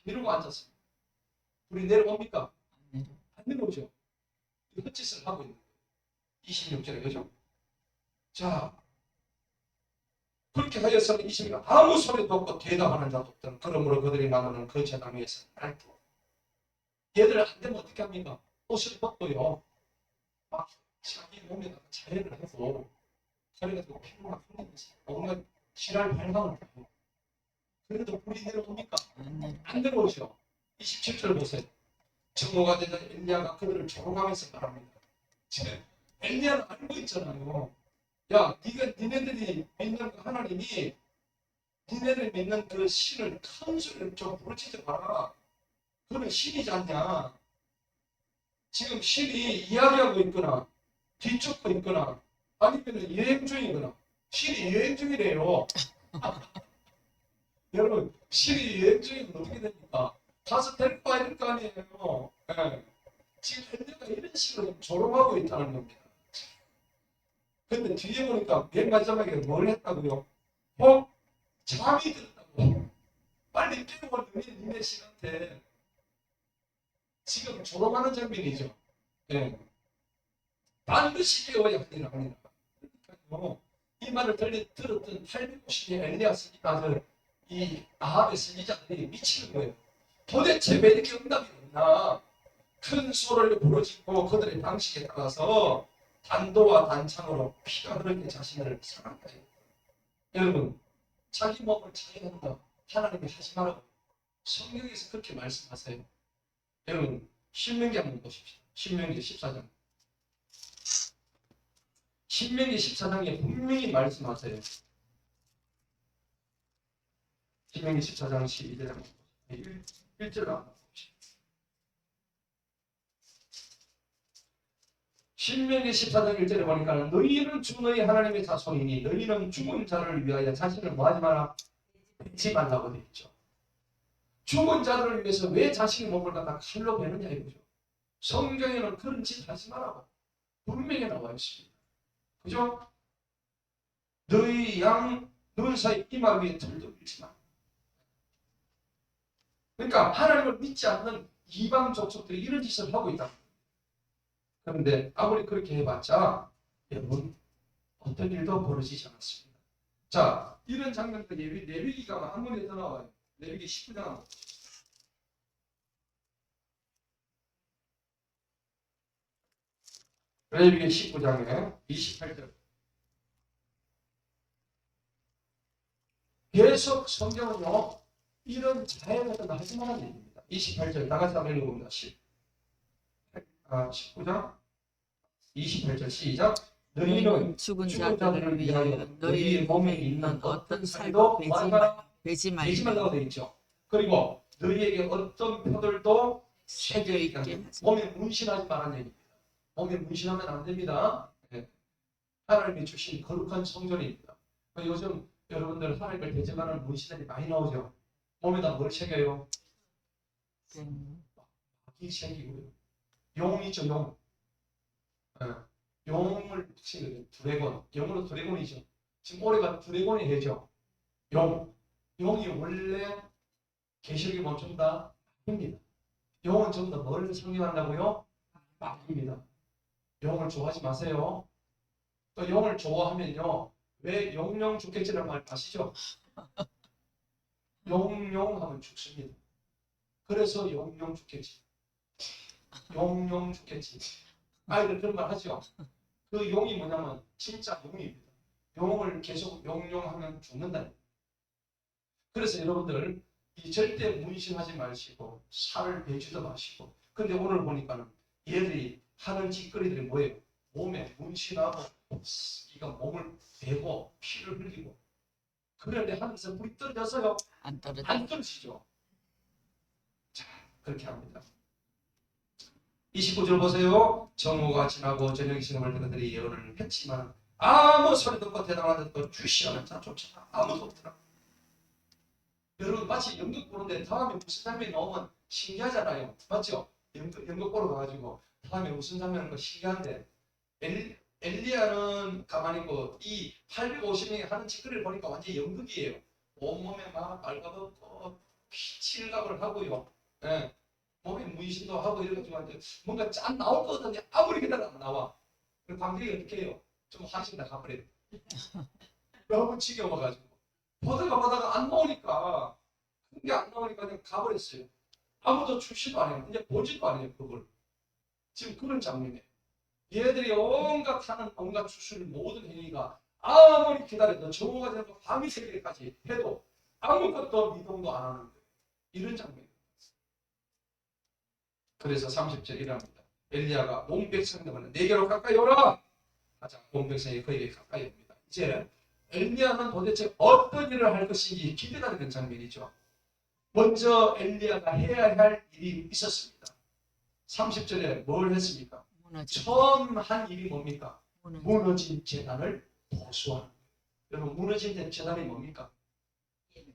이러고 앉았습니다. 불이 내려옵니까? 안 내려오죠. 헛짓을 하고 있는 거예요. 26절에 그죠? 자 그렇게 하여서 20년 아무 소리도 없고 대답하는 자도 없던 그러므로 그들이 나누는 그 제단 위에서 날뛰고 얘들 안 되면 어떻게 합니까? 옷을 벗고요 막 자기 몸에다가 자해를 해서 자기가 되고 피부가 흘리면서 뭔가 지랄 발광을 해요. 그래도 불이 내려옵니까? 안 내려오죠. 27절 보세요. 정오가 되자 엘리야가 그들을 조롱하면서 말합니다. 지금 엘리야는 알고 있잖아요. 야, 니네들이 믿는 그 하나님이 니네들 믿는 그 신을 큰 소리를 좀 부르치지 마라. 그는 신이지 않냐. 지금 신이 이야기하고 있거나 뒤쫓고 있거나 아니면 여행 중이거나 신이 여행 중이래요. 여러분 신이 여행 중이면 어떻게 됩니까? 가서 데리고 와야 될 거 아니에요. 네. 지금 엘리야가 이런 식으로 조롱하고 있다는 겁니다. 근데 뒤에 보니까 맨 마지막에 뭘 했다고요? 잠이 들었다고. 빨리 깨워 니네 신한테. 지금 조롱하는 장면이죠. 네. 반드시 깨워야 하니라. 그러니까요. 이 말을 들었던 850의 엘리야 선지자들, 이 아합의 선지자들이 미치는 거예요. 도대체 왜 이렇게 응답이 없나? 큰 소리를 부르짖고 그들의 방식에 따라서 단도와 단창으로 피가 흐르게 자신을 상한다. 여러분, 자기 몸을 자해한다. 하나님이 하지 말라고. 성경에서 그렇게 말씀하세요. 여러분, 신명기 한번 보십시오. 신명기 14장. 신명기 14장에 분명히 말씀하세요. 신명기 14장 12절 1절 한번 보십시오. 신명기 14장 1절에 보니까 너희는 주 너희 하나님의 자손이니 너희는 죽은 자를 위하여 자신을 뭐하지 마라? 베지 말라고 되어 있죠. 죽은 자들을 위해서 왜 자신의 몸을 갖다 칼로 베느냐 이거죠. 성경에는 그런 짓 하지 말라고 분명히 나와 있습니다. 그죠? 너희 양 눈 사이 이마 위에 털도 밀지 마. 그러니까 하나님을 믿지 않는 이방 족속들이 이런 짓을 하고 있다. 그런데 아무리 그렇게 해봤자 여러분 어떤 일도 벌어지지 않았습니다. 자, 이런 장면들이 레위기가 한 번에 더 나와요. 레위기 19장. 레위기 19장에 28절. 계속 성경은요 이런 자해를 하지 말라는 얘기입니다. 28절 다 같이 한번 읽어봅니다. 19장 28절 시작. 너희는 죽은 자들을 위하여 너희 몸에 있는 어떤 살도 베지 말라고 되어 있죠. 그리고 너희에게 어떤 표들도 새겨 있게 하지 몸에 문신하지 말라는 얘기입니다. 몸에 문신하면 안 됩니다. 네. 하나님이 주신 거룩한 성전입니다. 요즘 여러분들 하나님을 대적하는 문신들이 많이 나오죠. 몸에다 뭘 새겨요? 이 새기고요. 용이죠, 용. 네. 용을 새겨요. 드래곤. 영어로 드래곤이죠. 지금 올해가 드래곤이 되죠. 용. 용이 원래 계시록에 보면 좀 다 아닙니다. 용은 좀 더 뭘 상징한다고요? 악입니다. 용을 좋아하지 마세요. 또 용을 좋아하면요. 왜 용용 죽겠지라는 말 아시죠? 용용하면 죽습니다. 그래서 용용 죽겠지. 용용 죽겠지. 아이들 그런 말 하죠. 그 용이 뭐냐면 진짜 용입니다. 용을 계속 용용하면 죽는다. 그래서 여러분들 이 절대 문신하지 마시고 살을 베지도 마시고. 근데 오늘 보니까는 얘들이 하는 짓거리들이 뭐예요? 몸에 문신하고 이거 몸을 베고 피를 흘리고. 그런데 하늘에서 불이 떨어져서요? 안 떨어지죠. 자, 그렇게 합니다. 29절 보세요. 정오가 지나고 저녁이 지나면 그들이 예언을 했지만 아무 소리 듣고 대답하는 것 주시하는 자조차 아무도 없더라. 여러분 마치 연극 보는데 다음에 무슨 장면이 나오면 신기하잖아요. 맞죠? 연극 보러 가가지고 다음에 무슨 장면 하는 거 신기한데 엘리야는 가만히 있고 이 850명이 하는 짓거리를 보니까 완전히 연극이에요. 온몸에 막 빨가벗고 칠갑을 하고요. 예. 몸에 문신도 하고 이래가지고 완전 뭔가 짠 나올 것 같은데 아무리 기다려도 안 나와. 그럼 관객이 어떻게 해요? 좀 하신다 가버려요. 너무 지겨워가지고 보다가 안 나오니까 그게 안 나오니까 그냥 가버렸어요. 아무도 출시도 안 해요. 이제 보지도 않아요 그걸. 지금 그런 장면이에요. 얘들이 온갖 하는 온갖 추출 모든 행위가 아무리 기다려도 정오가 되고 밤이 새기까지 해도 아무것도 미동도 안 하는 거예요. 이런 장면이에요. 그래서 30절 이랍니다. 엘리야가 온 백성들은 내게로 가까이 오라 하자 온 백성이 그에게 가까이 옵니다. 이제 엘리야는 도대체 어떤 일을 할 것인지 기대가 되는 장면이죠. 먼저 엘리야가 해야 할 일이 있었습니다. 30절에 뭘 했습니까? 처음 한 일이 뭡니까? 무너진 재단을 보수하는 거예요. 여러분 무너진 재단이 뭡니까?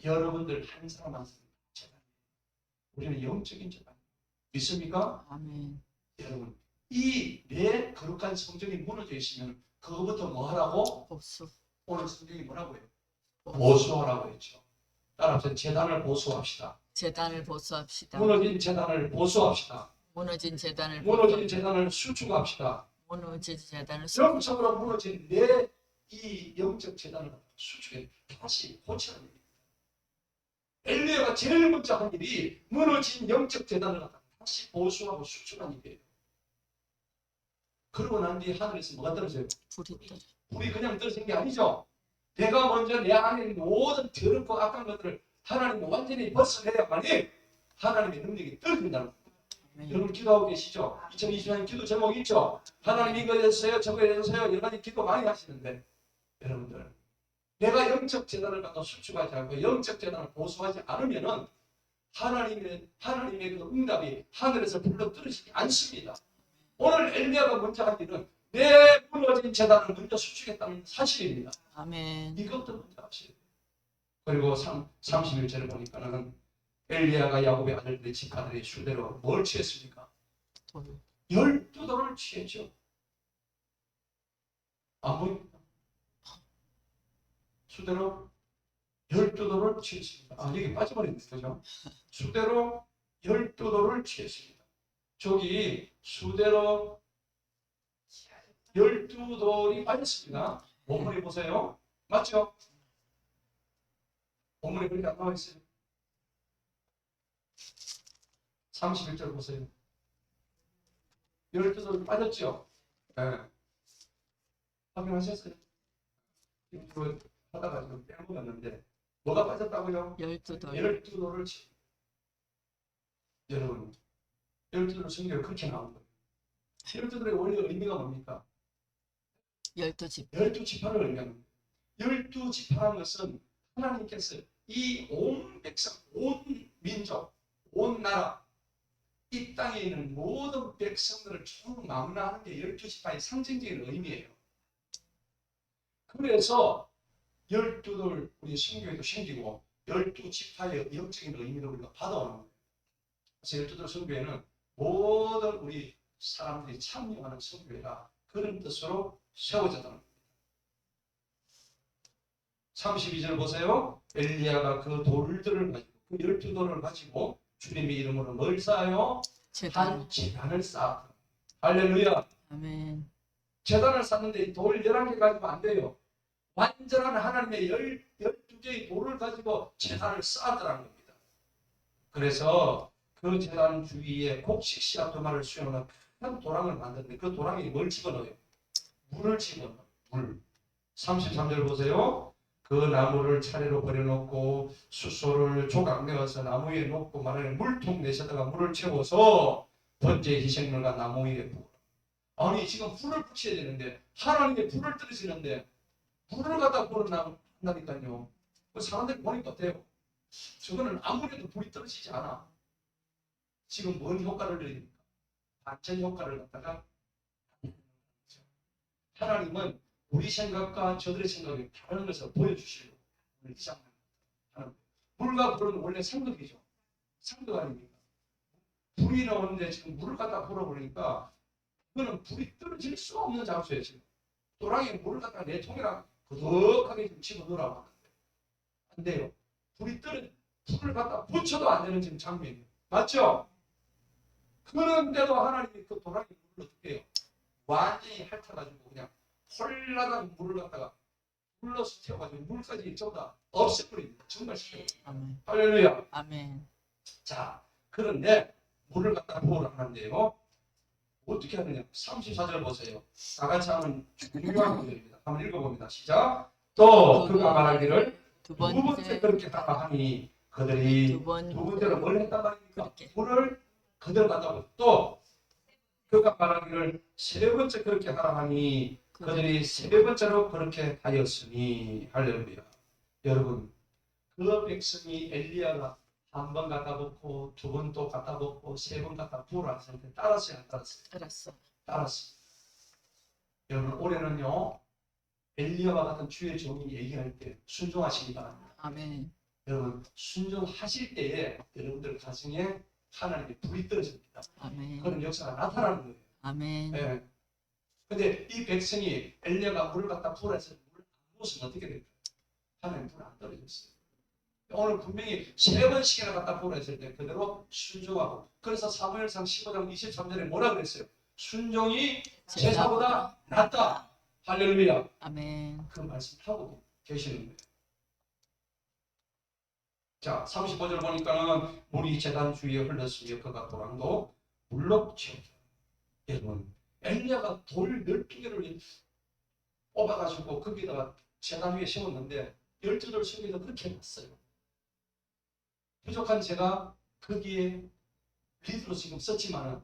여러분들 한 사람 한 사람 재단. 우리는 영적인 재단. 믿습니까? 아멘. 여러분 이 내 거룩한 성전이 무너져 있으면 그거부터 뭐 하라고? 보수. 오늘 성경이 뭐라고 해요? 보수하라고 했죠. 따라서 재단을 보수합시다. 재단을 보수합시다. 무너진 재단을 보수합시다. 무너진 재단을 무너진 재단을 수축합시다. 무너진 재단을 영적으로 무너진 내 이 영적 재단을 수축해 다시 고치는 일입니다. 엘리야가 제일 먼저 한 일이 무너진 영적 재단을 다시 보수하고 수축한 일이에요. 그러고 난 뒤에 하늘에서 뭐가 떨어져요? 불이 떨어져. 불이 그냥 떨어진 게 아니죠. 내가 먼저 내 안에 있는 모든 더럽고 악한 것들을 하나님 완전히 벗어내야만이 하나님의 능력이 떨어진다는 겁니다. 여러분 기도하고 계시죠? 2020년 기도 제목 있죠? 하나님 이거 해주세요 저거 해주세요 여러 가지 기도 많이 하시는데 여러분들 내가 영적 재단을 갖다 수축하지 않고 영적 재단을 보수하지 않으면은 하나님의 그 응답이 하늘에서 불러 떨어지지 않습니다. 오늘 엘리야가 먼저 한 일은 내 무너진 재단을 먼저 수축했다는 사실입니다. 아멘. 이것도 먼저 하셔야 돼요. 그리고 31절을 보니까는 엘리야가 야곱의 아들들의 집사들의 수대로 뭘 취했습니까? 12돌을 취했죠. 안 보입니까? 수대로 12돌을 취했습니다. 아, 여기 빠져버렸네, 그죠? 수대로 12돌을 취했습니다. 저기 수대로 12돌이 빠졌습니다. 본문에 보세요. 맞죠? 본문에 그렇게 안 나와 있어요. 31절 보세요. 12돌이 빠졌죠? 네. 확인하셨어요? 지금 하다가 지금 빼먹었는데 뭐가 빠졌다고요? 12돌. 12돌을 여러분 12돌 성경에 그렇게 나온 거예요. 12돌의 원래 의미가 뭡니까? 12집. 12지파를 의미하는 거예요. 12지파라는 것은 하나님께서 이 온 백성, 온 민족, 온 나라 이 땅에 있는 모든 백성들을 총망라하는 게 12지파의 상징적인 의미예요. 그래서 12돌 우리 성경에도 생기고 12지파의 영적인 의미를 우리가 받아오는 거예요. 그래서 12돌 성교회는 모든 우리 사람들이 참여하는 성교회라 그런 뜻으로 세워졌다는 겁니다. 32절 보세요. 엘리야가 그 돌들을 가지고 그 12돌을 가지고 주님의 이름으로 뭘 쌓아요? 한 제단을 쌓았다. 할렐루야. 아멘. 제단을 쌓는데 돌 11개 가지고 안 돼요. 완전한 하나님의 12개의 돌을 가지고 제단을 쌓았다는 겁니다. 그래서 그 제단 주위에 곡식 씨앗 두 마리를 수용하는 큰 도랑을 만드는데 그 도랑에 뭘 집어넣어요? 물을 집어넣어요. 물. 33절 보세요. 그 나무를 차례로 버려놓고 숫소를 조각 내어서 나무 위에 놓고 말하는 물통 내셔다가 물을 채워서 번제 희생물과 나무 위에 부어. 아니 지금 불을 붙여야 되는데 하나님의 불을 떨어지는데 불을 갖다 부어놓는다니까요. 그 사람들이 보니까 어때요? 저거는 아무래도 불이 떨어지지 않아. 지금 뭔 효과를 내립니까? 반전 효과를 갖다가 하나님은 우리 생각과 저들의 생각이 다른 것을 보여주시려고 우리 시작하는 거예요. 물과 불은 원래 상극이죠. 상극 아닙니까? 불이 나오는데 지금 물을 갖다 불어버리니까 그거는 불이 떨어질 수가 없는 장소예요. 지금 또랑이에 물을 갖다 내 통이랑 그덕하게 지금 집어넣으라고 하는데 안 돼요. 불을 갖다 붙여도 안 되는 지금 장면이에요. 맞죠? 그런데도 하나님이 그 도랑이 물을 어떻게 해요? 완전히 핥아가지고 그냥 홀라당 물을 갖다가 불러서 태워가지고 물까지 전부 다 없애버립니다. 정말 쉽게. 아멘. 할렐루야. 아멘. 자, 그런데 물을 갖다 부으라 하는데요. 어떻게 하느냐? 34절 보세요. 다 같이 하면 중요한 구절입니다. 한번 읽어봅니다. 시작. 또 그가 말하기를 두 번째 그렇게 하라 하니 그들이 두 번째로 뭘 했단 말입니까? 물을 그대로 갖다고 또 그가 말하기를 세 번째 그렇게 하라 하니 그들이 세 번째로 그렇게 하였으니 할렐루야. 여러분 그 백성이 엘리야가 한 번 갖다 붓고 두 번 또 갖다 붓고 세 번 갖다 부으라 했을 때 따랐어요 안 따랐어요? 알았어. 따랐어요. 여러분 올해는요 엘리야와 같은 주의 종이 얘기할 때 순종하시기 바랍니다. 아멘. 여러분 순종하실 때에 여러분들 가정에 하나님의 불이 떨어집니다. 아멘. 그런 역사가 나타나는 거예요. 아멘. 예. 근데 이 백성이 엘리야가 물을 갖다 부으라 해서 물을 안 부었으면 어떻게 될까요? 하나님 불 안 떨어졌어요. 오늘 분명히 세 번씩이나 갖다 부으라 했을 때 그대로 순종하고 그래서 사무엘상 15장 23절에 뭐라 그랬어요? 순종이 제사보다 낫다. 할렐루야. 아멘. 그 말씀하고 계시는 거예요. 자, 35절 보니까는 물이 제단 주위에 흘렀으며 그가 도랑도 물로 채웠다. 여러분, 엘리야가 돌 12개를 뽑아가지고 거기다가 제단 위에 심었는데 12돌 속에서 그렇게 해놨어요. 부족한 제가 거기에 리드로 지금 썼지만은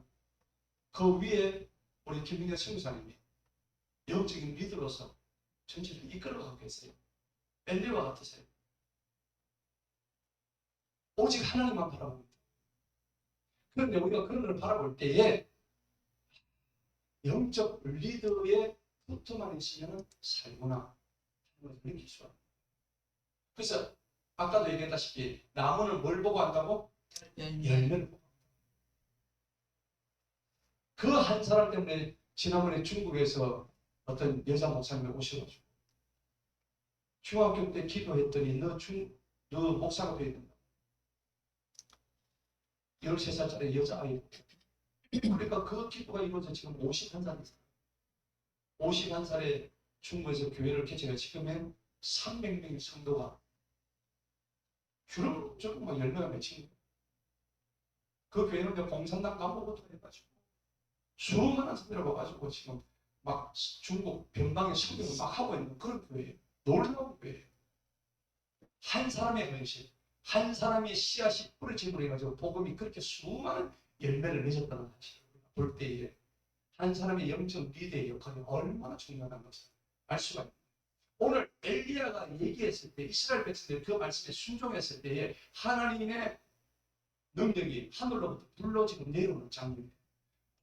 그 위에 우리 김민경 선교사님이 영적인 리드로서 전체를 이끌어가고 계세요. 엘리야와 같으세요. 오직 하나님만 바라봅니다. 그런데 우리가 그런 걸 바라볼 때에 영적 리더의 붙어만 있으면 살구나 하는 걸 느낄 수가 있어요. 그래서 아까도 얘기했다시피 나무는 뭘 보고 한다고? 열매를 보고. 그 한 사람 때문에 지난번에 중국에서 어떤 여자 목사님이 오셔가지고 중학교 때 기도했더니 너 목사가 돼야 된다. 13살짜리 여자아이. 그러니까 그 기도가 이루어져 지금 51살이잖아요. 51살에 중국에서 교회를 개최해 지금은 300명의 성도가 주름주름 막 열매가 맺힌 거예요. 그 교회는 공산당 간부부터 해가지고 수많은 성도를 와가지고 지금 막 중국 변방의 성경을 막 하고 있는 그런 교회예요. 놀라운 교회예요. 한 사람의 헌신, 한 사람의 씨앗이 뿌려짐으로 해가지고 복음이 그렇게 수많은 열매를 맺었다는 사실을 볼 때에 한 사람의 영적 리더의 역할이 얼마나 중요하다는 것을 알 수가 있습니다. 오늘 엘리야가 얘기했을 때 이스라엘 백성들이 그 말씀에 순종했을 때에 하나님의 능력이 하늘로부터 불로 지금 내려오는 장면이에요.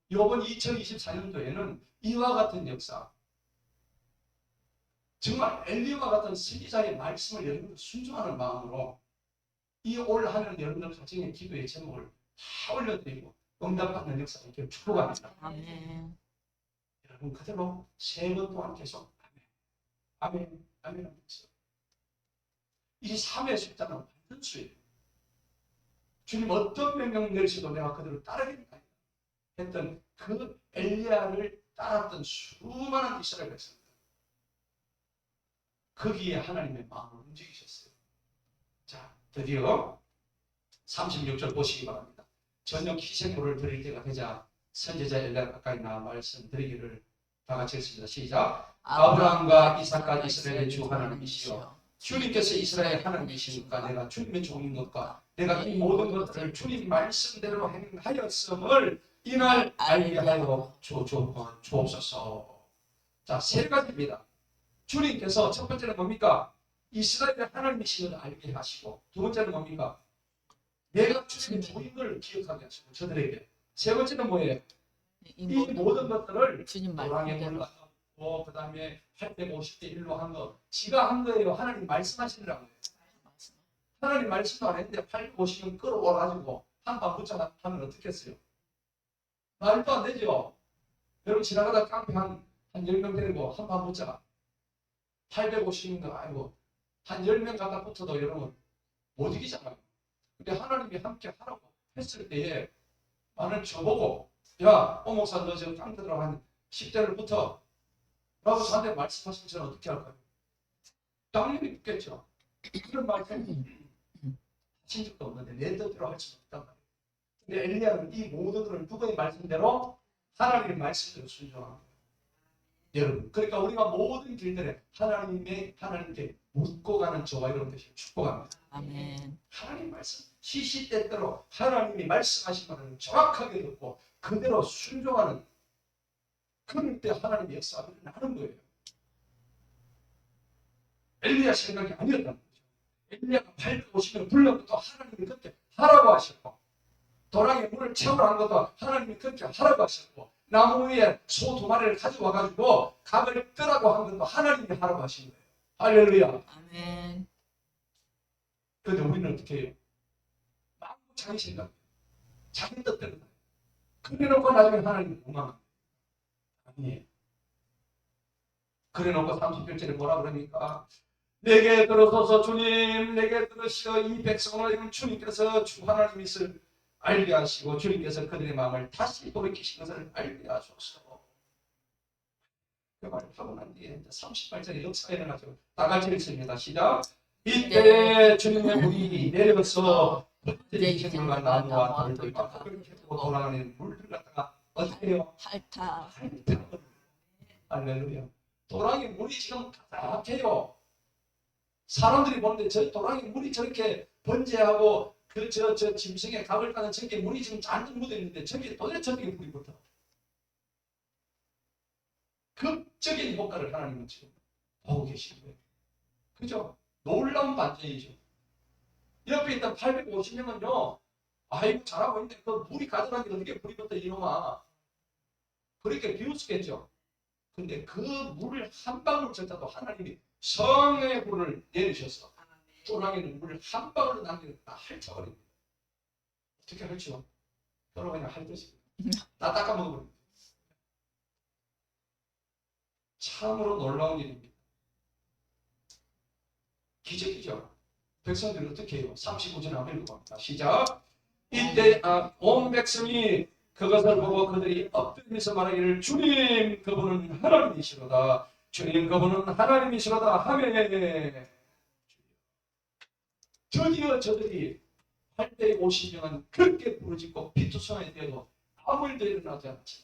이번 2024년도에는 이와 같은 역사, 정말 엘리야와 같은 선지자의 말씀을 여러분들 순종하는 마음으로 이 올 한해는 여러분들 가정의 기도의 제목을 다 올려드리고 응답받는 역사를 이렇게 축복합니다. 아멘. 여러분 그대로 세 번 동안 계속 아멘, 아멘, 아멘 하면서 이 3의 숫자는 완전수예요. 주님 어떤 명령 내리셔도 내가 그대로 따르겠다 했던 그 엘리야를 따랐던 수많은 이스라엘 백성들, 거기에 하나님의 마음을 움직이셨어요. 자, 드디어 36절 보시기 바랍니다. 저녁 희생물을 드릴 때가 되자 선지자 엘리야가 가까이 나와 말씀드리기를 다 같이 했습니다. 시작. 아브라함과 이삭과 이스라엘의 주 하나님이시여, 주님께서 이스라엘 하나님이시니까 내가 주님의 종인 것과 내가 이 모든 것들을 주님 말씀대로 행하였음을 이날 알게 하여 주옵소서. 자, 세 가지입니다. 주님께서 첫 번째는 뭡니까? 이스라엘의 하나님이신 걸 알게 하시고, 두 번째는 뭡니까? 내가 주님의 종인 걸 기억하게 하시고 저들에게. 세 번째는 뭐예요? 이 모든 것들을 주님 노랑에 말씀대로 올라가고 그 다음에 850대 1로 한 거 지가 한 거예요? 하나님 말씀하시느라고 해요? 하나님 말씀도 안 했는데 850명 끌어와가지고 한판 붙자 하면 어떻겠어요? 말도 안 되죠. 여러분 지나가다 깡패 한 10명 데리고 한판 붙자 850명도 아니고 한 10명 갖다 붙어도 여러분 못 이기잖아요. 근데 하나님이 함께 하라고 했을 때에 나는 저보고 야, 목사 너 지금 깡패들하고 한 10대를 붙어 라고 저한테 말씀하시면 저는 어떻게 할까요? 당연히 붙겠죠. 그런 말씀 하신 적도 없는데 내 뜻대로 할 수는 없단 말이에요. 근데 엘리야는 이 모든 누구의 말씀대로 하나님의 말씀대로 순종합니다. 여러분, 그러니까 우리가 모든 길들에 하나님께 묻고 가는 저와 여러분들 축복합니다. 아멘. 하나님 말씀 시시때때로 하나님이 말씀하신 것을 정확하게 듣고 그대로 순종하는 그럴 때 하나님의 역사가 일어나는 거예요. 엘리야 생각이 아니었다는 거죠. 엘리야가 850명 불러부터 하나님이 그렇게 하라고 하셨고 도랑에 물을 채우라는 것도 하나님이 그렇게 하라고 하셨고 나무 위에 소 2마리를 가져와가지고 각을 뜨라고 한 것도 하나님이 하라고 하신 거예요. 할렐루야. 아멘. 그런데 우리는 어떻게 해요? 마음 자기 생각, 자기 뜻대로 그래놓고 나중에 하나님이 원망합니다. 아니에요. 그래놓고 30절에 뭐라 그러니까 내게 들어서서 주님 내게 들으시어 이 백성을 주님께서 주 하나님이실 알게 하시고 주님께서 그들의 마음을 다시 돌이키신 것을 알게 하소서. 그 말을 하고 난 뒤에 38절에 역사가 일어나죠. 다 같이 읽습니다. 시작. 이때 주님의 물이 내려서 번제 생물과 나무와 돌들과 그렇게 돌아가는 물들 갖다가 어떻게 해요? 핥아. 할렐루야. 도랑에 물이 지금 가득해요. 사람들이 보는데 저 도랑에 물이 저렇게 번제하고 저 짐승의 각을 따는 저게 물이 지금 잔뜩 묻어 있는데 저게 도대체 저게 물이 묻어. 극적인 효과를 하나님은 지금 보고 계신 거예요. 그죠? 놀라운 반전이죠. 옆에 있던 850명은요, 아이고 잘하고 있는데 그 물이 가득한데 어떻게 물이 붙어 이놈아. 그렇게 비웃겠죠. 근데 그 물을 한 방울조차도 하나님이 성령의 불을 내리셔서 도랑에는 물을 한 방울로 남기는 다 핥아버립니다. 어떻게 핥죠? 여러분 그냥 핥으십니다. 다 닦아 먹어버립니다. 참으로 놀라운 일입니다. 기적이죠. 백성들이 어떻게 해요? 39절 한번 읽어봅니다. 시작. 이때 온 백성이 그것을 보고 그들이 엎드리면서 말하기를 주님 그분은 하나님이시로다. 주님 그분은 하나님이시로다 하매 드디어 저들이 850명은 그렇게 부르짖고 피투성에 대도 아무 일도 일어나지 않지.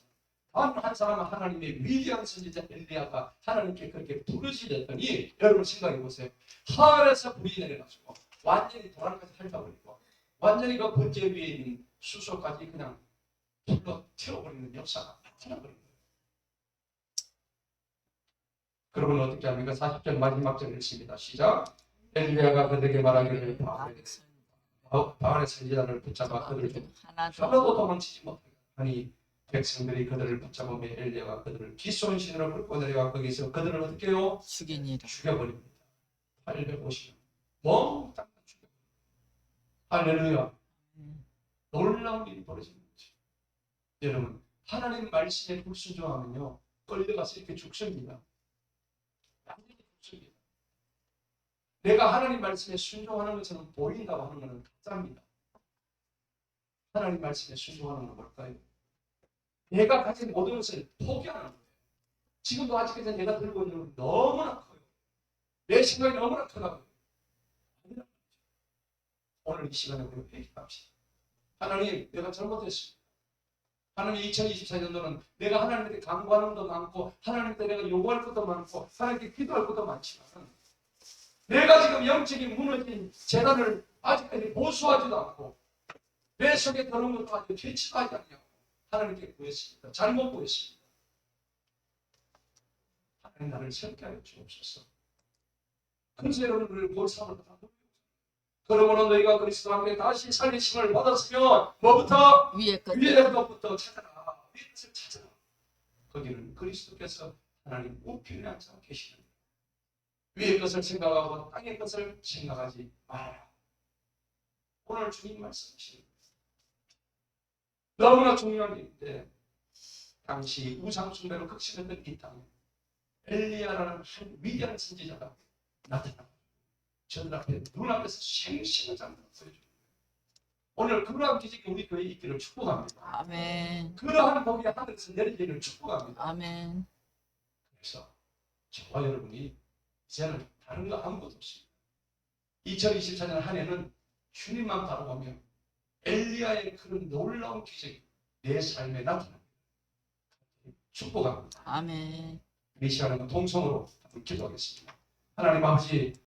단 한 사람은 하나님의 위대한 선지자 엘리야가 하나님께 그렇게 부르짖었더니 여러분 생각해 보세요. 하늘에서 불이 내려가지고 완전히 도랑까지 핥아버리고 완전히 그 번제 위에 있는 수소까지 그냥 불로 태워버리는 역사가 나타나버린 거예요. 그러면 어떻게 합니까? 40절 마지막 절 읽습니다. 시작. 엘리야가 그들에게 말하기를 바알의 선지자를 붙잡아 그들을 하나도 도망치지 못하니 백성들이 그들을 붙잡으며 엘리야가 그들을 기손신으로 끌고 내려가 거기서 그들을 어떻게 해요? 죽여버립니다. 850명 몽땅 죽여버립니다. 할렐루야. 놀라운 일이 벌어진 거죠. 여러분 하나님 말씀에 불순종하면요 끌려가서 이렇게 죽습니다. 완전히 죽습니다. 내가 하나님 말씀에 순종하는 것처럼 보인다고 하는 것은 가짜입니다. 하나님 말씀에 순종하는 건 뭘까요? 내가 가진 모든 것을 포기하는 거예요. 지금도 아직까지 내가 들고 있는 건 너무나 커요. 내 생각이 너무나 크다고요. 오늘 이 시간에 우리가 회개합시다. 하나님 내가 잘못했습니다. 하나님 2024년도는 내가 하나님께 간구하는 것도 많고 하나님께 내가 요구할 것도 많고 하나님께 기도할 것도 많지만 내가 지금 영적인 무너진 재단을 아직까지 보수하지도 않고 내 속에 드는 것도 아직 퇴치하지 않냐고 하나님께 구했습니다. 잘못 구했습니다. 하나님 나를 새롭게 하여 주옵소서. 그래서 여러분들 볼상을 받아보세요. 그러므로 너희가 그리스도와 함께 다시 살리심을 받았으면 뭐부터? 위의 것부터 찾아라. 위의 것을 찾아라. 거기는 그리스도께서 하나님 우편에 앉아 계시는 위의 것을 생각하고 땅의 것을 생각하지 말아라. 오늘 주님 말씀하시는 거예요. 너무나 중요한 일인데 당시 우상 숭배로 극심했던 이 땅에 엘리야라는 한 위대한 선지자가 나타납니다. 저들 앞에 눈앞에서 생생한 장면을 보여줍니다. 오늘 그러한 기적이 우리 교회에 있기를 축복합니다. 아멘. 그러한 복이 하늘에서 내리기를 축복합니다. 아멘. 그래서 저와 여러분이 이제는 다른 거 아무것도 없습니다. 2024년 한 해는 주님만 바라보며 엘리야의 그런 놀라운 기적이 내 삶에 나타납니다. 축복합니다. 아멘. 이 시간은 통성으로 기도하겠습니다. 하나님 아버지,